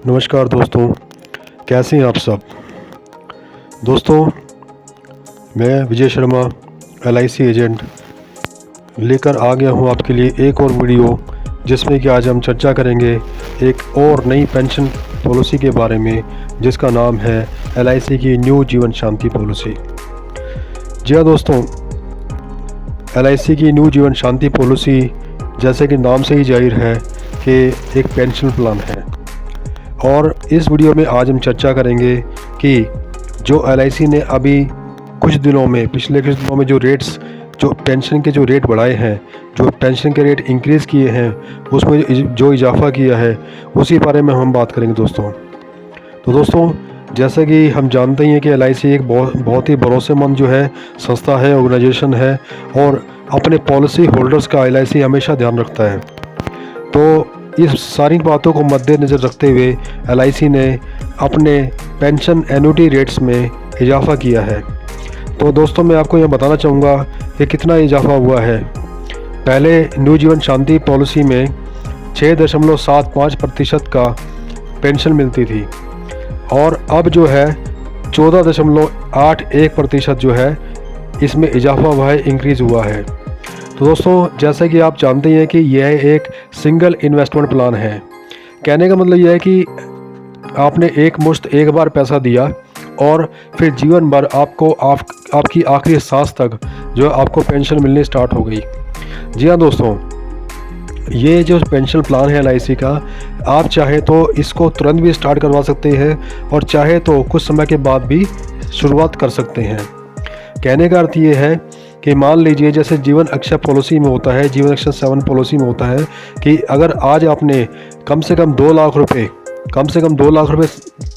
नमस्कार दोस्तों, कैसे हैं आप सब। दोस्तों, मैं विजय शर्मा LIC एजेंट लेकर आ गया हूं आपके लिए एक और वीडियो, जिसमें कि आज हम चर्चा करेंगे एक और नई पेंशन पॉलिसी के बारे में, जिसका नाम है LIC की न्यू जीवन शांति पॉलिसी। जी हाँ दोस्तों, LIC की न्यू जीवन शांति पॉलिसी जैसे कि नाम से ही जाहिर है कि एक पेंशन प्लान है। और इस वीडियो में आज हम चर्चा करेंगे कि जो LIC ने अभी पिछले कुछ दिनों में जो पेंशन के जो रेट बढ़ाए हैं, जो पेंशन के रेट इंक्रीज़ किए हैं, उसमें जो इजाफा किया है, उसी बारे में हम बात करेंगे दोस्तों। तो दोस्तों, जैसे कि हम जानते ही हैं कि LIC एक बहुत ही भरोसेमंद जो है संस्था है, ऑर्गेनाइजेशन है, और अपने पॉलिसी होल्डर्स का LIC हमेशा ध्यान रखता है। तो इस सारी बातों को मद्देनज़र रखते हुए LIC ने अपने पेंशन एन्युटी रेट्स में इजाफा किया है। तो दोस्तों, मैं आपको यह बताना चाहूँगा कि कितना इजाफा हुआ है। पहले न्यू जीवन शांति पॉलिसी में 6.75% का पेंशन मिलती थी, और अब जो है 14.81% जो है इसमें इजाफा हुआ है, इंक्रीज़ हुआ है। तो दोस्तों, जैसे कि आप जानते हैं कि यह एक सिंगल इन्वेस्टमेंट प्लान है। कहने का मतलब यह है कि आपने एक बार पैसा दिया और फिर जीवन भर आपकी आखिरी सांस तक जो आपको पेंशन मिलनी स्टार्ट हो गई। जी हाँ दोस्तों, ये जो पेंशन प्लान है LIC का, आप चाहे तो इसको तुरंत भी स्टार्ट करवा सकते हैं और चाहे तो कुछ समय के बाद भी शुरुआत कर सकते हैं। कहने का अर्थ ये है कि मान लीजिए जैसे जीवन अक्षय पॉलिसी में होता है, जीवन अक्षय 7 पॉलिसी में होता है कि अगर आज आपने कम से कम 2 लाख रुपए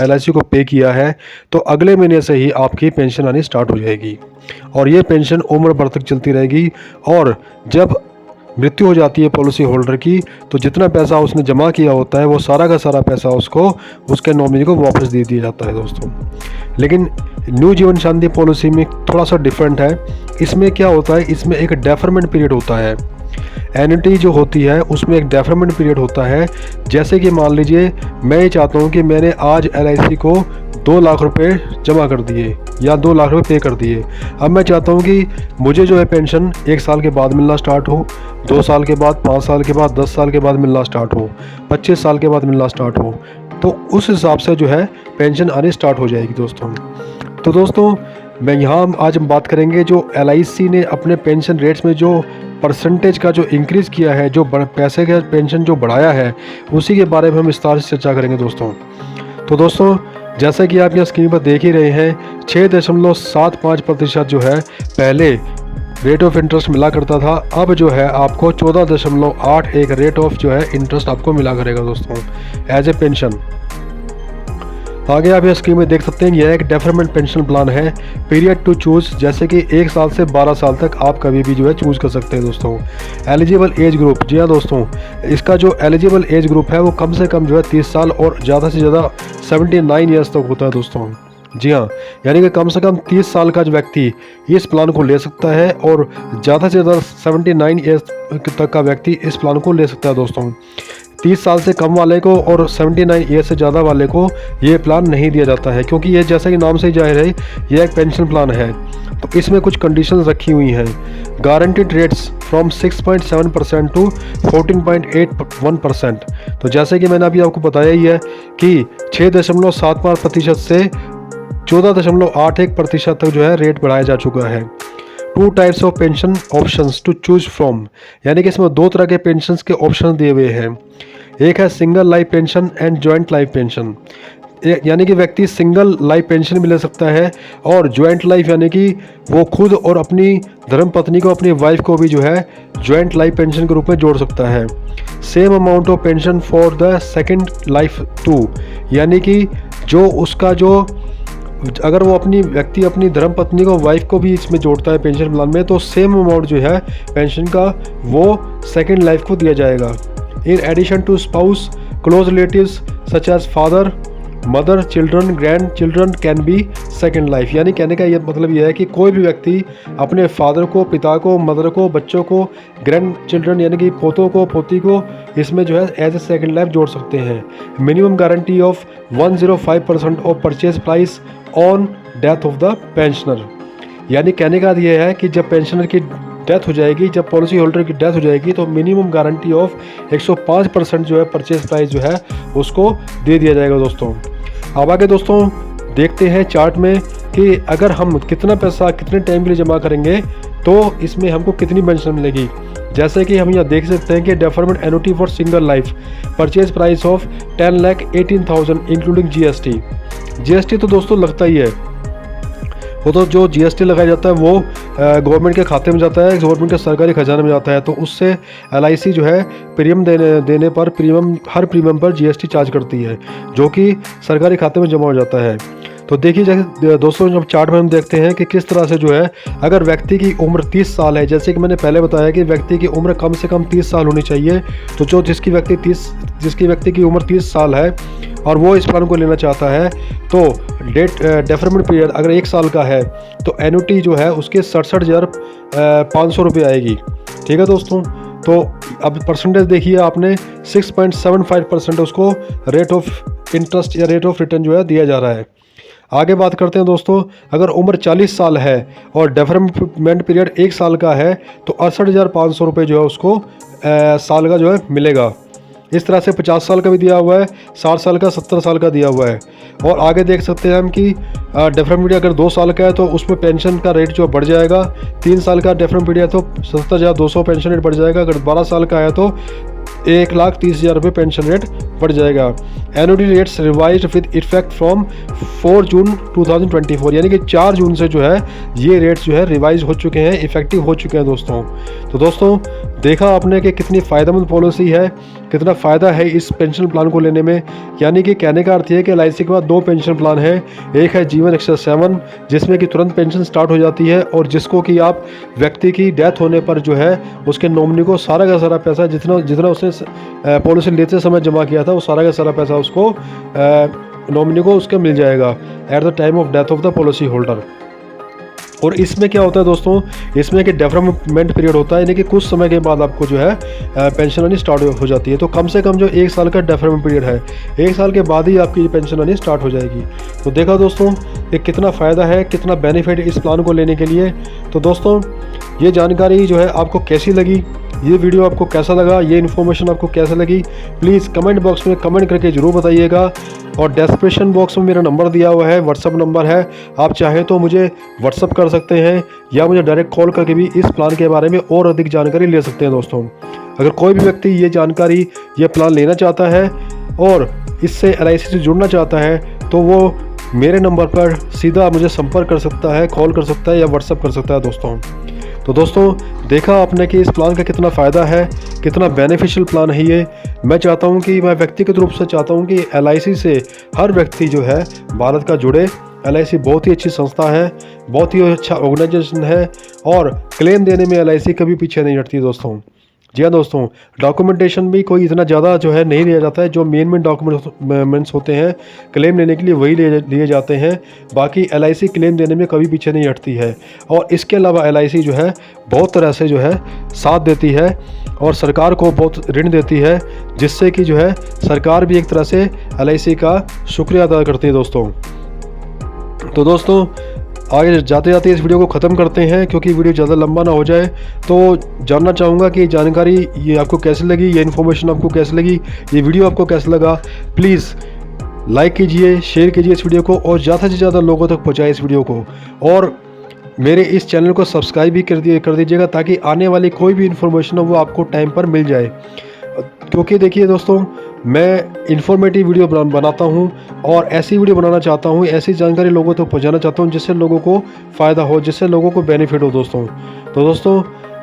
LIC को पे किया है, तो अगले महीने से ही आपकी पेंशन आनी स्टार्ट हो जाएगी, और ये पेंशन उम्र भर तक चलती रहेगी। और जब मृत्यु हो जाती है पॉलिसी होल्डर की, तो जितना पैसा उसने जमा किया होता है वो सारा का सारा पैसा उसको उसके नॉमिनी को वापस दे दिया जाता है दोस्तों। लेकिन न्यू जीवन शांति पॉलिसी में थोड़ा सा डिफरेंट है। इसमें क्या होता है, इसमें एक डेफरमेंट पीरियड होता है। एन्युटी जो होती है उसमें एक डेफरमेंट पीरियड होता है। जैसे कि मान लीजिए मैं ये चाहता हूँ कि मैंने आज LIC को 2 लाख रुपए जमा कर दिए या 2 लाख रुपए पे कर दिए। अब मैं चाहता हूँ कि मुझे जो है पेंशन 1 साल के बाद मिलना स्टार्ट हो, 2 साल के बाद, 5 साल के बाद, 10 साल के बाद मिलना स्टार्ट हो, 25 साल के बाद मिलना स्टार्ट हो। तो उस हिसाब से जो है पेंशन आनी स्टार्ट हो जाएगी दोस्तों। तो दोस्तों, मैं यहाँ आज हम बात करेंगे जो LIC ने अपने पेंशन रेट्स में जो परसेंटेज का जो इंक्रीज़ किया है, जो पैसे का पेंशन जो बढ़ाया है, उसी के बारे में हम विस्तार से चर्चा करेंगे दोस्तों। तो दोस्तों, जैसा कि आप यहाँ स्क्रीन पर देख ही रहे हैं, 6.75% जो है पहले रेट ऑफ इंटरेस्ट मिला करता था, अब जो है आपको 14.81 रेट ऑफ जो है इंटरेस्ट आपको मिला करेगा दोस्तों एज ए पेंशन। आगे आप यहाँ स्क्रीन में देख सकते हैं, यह एक डेफरमेंट पेंशन प्लान है। पीरियड टू चूज़, जैसे कि 1 साल से 12 साल तक आप कभी भी जो है चूज़ कर सकते हैं दोस्तों। एलिजिबल एज ग्रुप, जी हाँ दोस्तों, इसका जो एलिजिबल एज ग्रुप है वो कम से कम जो है 30 साल और ज़्यादा से ज़्यादा 79 ईयर्स तक होता है दोस्तों। जी हाँ, यानी कि कम से कम 30 साल का जो व्यक्ति इस प्लान को ले सकता है, और ज़्यादा से ज़्यादा 79 ईयर्स तक का व्यक्ति इस प्लान को ले सकता है दोस्तों। 30 साल से कम वाले को और 79 ईयर से ज़्यादा वाले को ये प्लान नहीं दिया जाता है, क्योंकि ये जैसा कि नाम से ही जाहिर है ये एक पेंशन प्लान है। तो इसमें कुछ कंडीशंस रखी हुई हैं। Guaranteed rates from 6.7% to 14.81%। तो जैसे कि मैंने अभी आपको बताया ही है कि 6.75% से 14.81% तक जो है रेट बढ़ाया जा चुका है। 2 types of pension options to choose from, यानी कि इसमें 2 तरह के पेंशंस के ऑप्शन दिए हुए हैं। एक है single life pension and joint life pension, यानी कि व्यक्ति सिंगल लाइफ पेंशन भी ले सकता है, और जॉइंट लाइफ यानी कि वो खुद और अपनी धर्मपत्नी को, अपनी वाइफ को भी जो है जॉइंट लाइफ पेंशन के रूप में जोड़ सकता है। Same amount of pension for the second life too, यानी कि जो उसका जो अगर वो व्यक्ति अपनी धर्मपत्नी को, वाइफ को भी इसमें जोड़ता है पेंशन प्लान में, तो सेम अमाउंट जो है पेंशन का वो सेकेंड लाइफ को दिया जाएगा। In addition to spouse, close relatives such as father, mother, children, grand children can be second life. यानी कहने का ये मतलब ये है कि कोई भी व्यक्ति अपने फादर को, पिता को, मदर को, बच्चों को, ग्रैंड चिल्ड्रन यानी कि पोतों को, पोती को इसमें जो है एज ए सेकेंड लाइफ जोड़ सकते हैं। Minimum guarantee of 105% of purchase price on death of the pensioner. यानी कहने का ये है कि जब पेंशनर की डेथ हो जाएगी, जब पॉलिसी होल्डर की डेथ हो जाएगी तो मिनिमम गारंटी ऑफ 105% जो है परचेज प्राइस जो है उसको दे दिया जाएगा दोस्तों। अब आगे दोस्तों देखते हैं चार्ट में कि अगर हम कितना पैसा कितने टाइम के लिए जमा करेंगे तो इसमें हमको कितनी पेंशन मिलेगी। जैसे कि हम यहाँ देख सकते हैं कि deferment annuity for single life purchase price of 10,18,000 including GST. GST तो दोस्तों लगता ही है, वो तो जो जीएसटी लगाया जाता है वो गवर्नमेंट के खाते में जाता है, गवर्नमेंट के सरकारी खजाने में जाता है। तो उससे एलआईसी जो है प्रीमियम देने पर हर प्रीमियम पर जीएसटी चार्ज करती है जो कि सरकारी खाते में जमा हो जाता है। तो देखिए जैसे दोस्तों जब चार्ट में हम देखते हैं कि किस तरह से जो है अगर व्यक्ति की उम्र 30 साल है, जैसे कि मैंने पहले बताया कि व्यक्ति की उम्र कम से कम 30 साल होनी चाहिए। तो जो जिसकी व्यक्ति की उम्र 30 साल है और वो इस प्लान को लेना चाहता है तो डेफरमेंट पीरियड अगर 1 साल का है तो एनुटी जो है उसके 67,500 रुपये आएगी। ठीक है दोस्तों। तो अब परसेंटेज देखिए आपने 6.75% उसको रेट ऑफ इंटरेस्ट या रेट ऑफ रिटर्न जो है दिया जा रहा है। आगे बात करते हैं दोस्तों, अगर उम्र 40 साल है और डेफरमेंट पीरियड 1 साल का है तो 68,500 रुपये जो है उसको साल का जो है मिलेगा। इस तरह से 50 साल का भी दिया हुआ है, 60 साल का, 70 साल का दिया हुआ है। और आगे देख सकते हैं हम कि डेफरमेंट पीरियड अगर 2 साल का है तो उसमें पेंशन का रेट जो बढ़ जाएगा। 3 साल का डेफरमेंट पीरियड है तो 70,200 पेंशन रेट बढ़ जाएगा। अगर 12 साल का है तो 1,30,000 रुपये पेंशन रेट बढ़ जाएगा। Annuity rates revised with effect from 4 जून 2024। यानी कि 4 जून से जो है ये रेट्स जो है रिवाइज हो चुके हैं, इफेक्टिव हो चुके हैं दोस्तों। तो दोस्तों देखा आपने कि कितनी फ़ायदेमंद पॉलिसी है, कितना फ़ायदा है इस पेंशन प्लान को लेने में। यानी कि कहने का अर्थ है कि एलआईसी के बाद 2 पेंशन प्लान है। एक है जीवन एक्सेस 7 जिसमें कि तुरंत पेंशन स्टार्ट हो जाती है और जिसको कि आप व्यक्ति की डेथ होने पर जो है उसके नॉमिनी को सारा का सारा पैसा जितना उसने पॉलिसी लेते समय जमा किया था वो सारा का सारा पैसा उसको नॉमिनी को उसके मिल जाएगा at the time of death of the policy holder. और इसमें क्या होता है दोस्तों, इसमें कि डेवलपमेंट पीरियड होता है, यानी कि कुछ समय के बाद आपको जो है पेंशन आनी स्टार्ट हो जाती है। तो कम से कम जो 1 साल का डेवलपमेंट पीरियड है, 1 साल के बाद ही आपकी पेंशन आनी स्टार्ट हो जाएगी। तो देखा दोस्तों कि कितना फ़ायदा है, कितना बेनिफिट इस प्लान को लेने के लिए। तो दोस्तों ये जानकारी जो है आपको कैसी लगी, ये वीडियो आपको कैसा लगा, ये इन्फॉर्मेशन आपको कैसा लगी, प्लीज़ कमेंट बॉक्स में कमेंट करके ज़रूर बताइएगा। और डिस्क्रिप्शन बॉक्स में मेरा नंबर दिया हुआ है, व्हाट्सअप नंबर है, आप चाहें तो मुझे व्हाट्सअप कर सकते हैं या मुझे डायरेक्ट कॉल करके भी इस प्लान के बारे में और अधिक जानकारी ले सकते हैं दोस्तों। अगर कोई भी व्यक्ति ये जानकारी, ये प्लान लेना चाहता है और इससे एलआईसी से जुड़ना चाहता है तो वो मेरे नंबर पर सीधा मुझे संपर्क कर सकता है, कॉल कर सकता है या व्हाट्सअप कर सकता है दोस्तों। तो दोस्तों देखा आपने कि इस प्लान का कितना फ़ायदा है, कितना बेनिफिशियल प्लान है ये। मैं चाहता हूँ कि मैं व्यक्तिगत रूप से चाहता हूँ कि एलआईसी से हर व्यक्ति जो है भारत का जुड़े। एलआईसी बहुत ही अच्छी संस्था है, बहुत ही अच्छा ऑर्गेनाइजेशन है और क्लेम देने में एलआईसी कभी पीछे नहीं हटती दोस्तों। जी हाँ दोस्तों, डॉक्यूमेंटेशन भी कोई इतना ज़्यादा जो है नहीं लिया जाता है। जो मेन डॉक्यूमेंट्स होते हैं क्लेम लेने के लिए वही लिए जाते हैं। बाकी एलआईसी क्लेम देने में कभी पीछे नहीं हटती है। और इसके अलावा एलआईसी जो है बहुत तरह से जो है साथ देती है और सरकार को बहुत ऋण देती है, जिससे कि जो है सरकार भी एक तरह से एलआईसी का शुक्रिया अदा करती है दोस्तों। तो दोस्तों आगे जाते जाते इस वीडियो को ख़त्म करते हैं क्योंकि वीडियो ज़्यादा लंबा ना हो जाए। तो जानना चाहूँगा कि जानकारी ये आपको कैसी लगी, ये इन्फॉर्मेशन आपको कैसी लगी, ये वीडियो आपको कैसा लगा। प्लीज़ लाइक कीजिए, शेयर कीजिए इस वीडियो को और ज़्यादा से ज़्यादा लोगों तक पहुँचाए इस वीडियो को। और मेरे इस चैनल को सब्सक्राइब भी कर दीजिएगा ताकि आने वाली कोई भी इन्फॉर्मेशन हो वो आपको टाइम पर मिल जाए। क्योंकि देखिए दोस्तों मैं इन्फॉर्मेटिव वीडियो बनाता हूँ और ऐसी वीडियो बनाना चाहता हूँ, ऐसी जानकारी लोगों तक पहुँचाना चाहता हूँ जिससे लोगों को फ़ायदा हो, जिससे लोगों को बेनिफिट हो दोस्तों। तो दोस्तों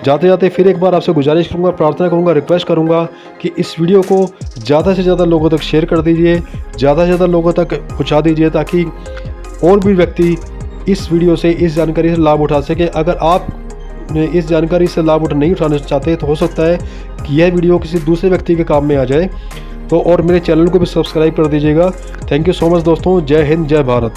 जाते जाते फिर एक बार आपसे गुजारिश करूँगा, प्रार्थना करूँगा, रिक्वेस्ट करूँगा कि इस वीडियो को ज़्यादा से ज़्यादा लोगों तक शेयर कर दीजिए, ज़्यादा से ज़्यादा लोगों तक पहुँचा दीजिए ताकि और भी व्यक्ति इस वीडियो से, इस जानकारी से लाभ उठा सके। अगर आप इस जानकारी से लाभ नहीं उठाना चाहते तो हो सकता है कि यह वीडियो किसी दूसरे व्यक्ति के काम में आ जाए। तो और मेरे चैनल को भी सब्सक्राइब कर दीजिएगा। थैंक यू सो मच दोस्तों। जय हिंद, जय भारत।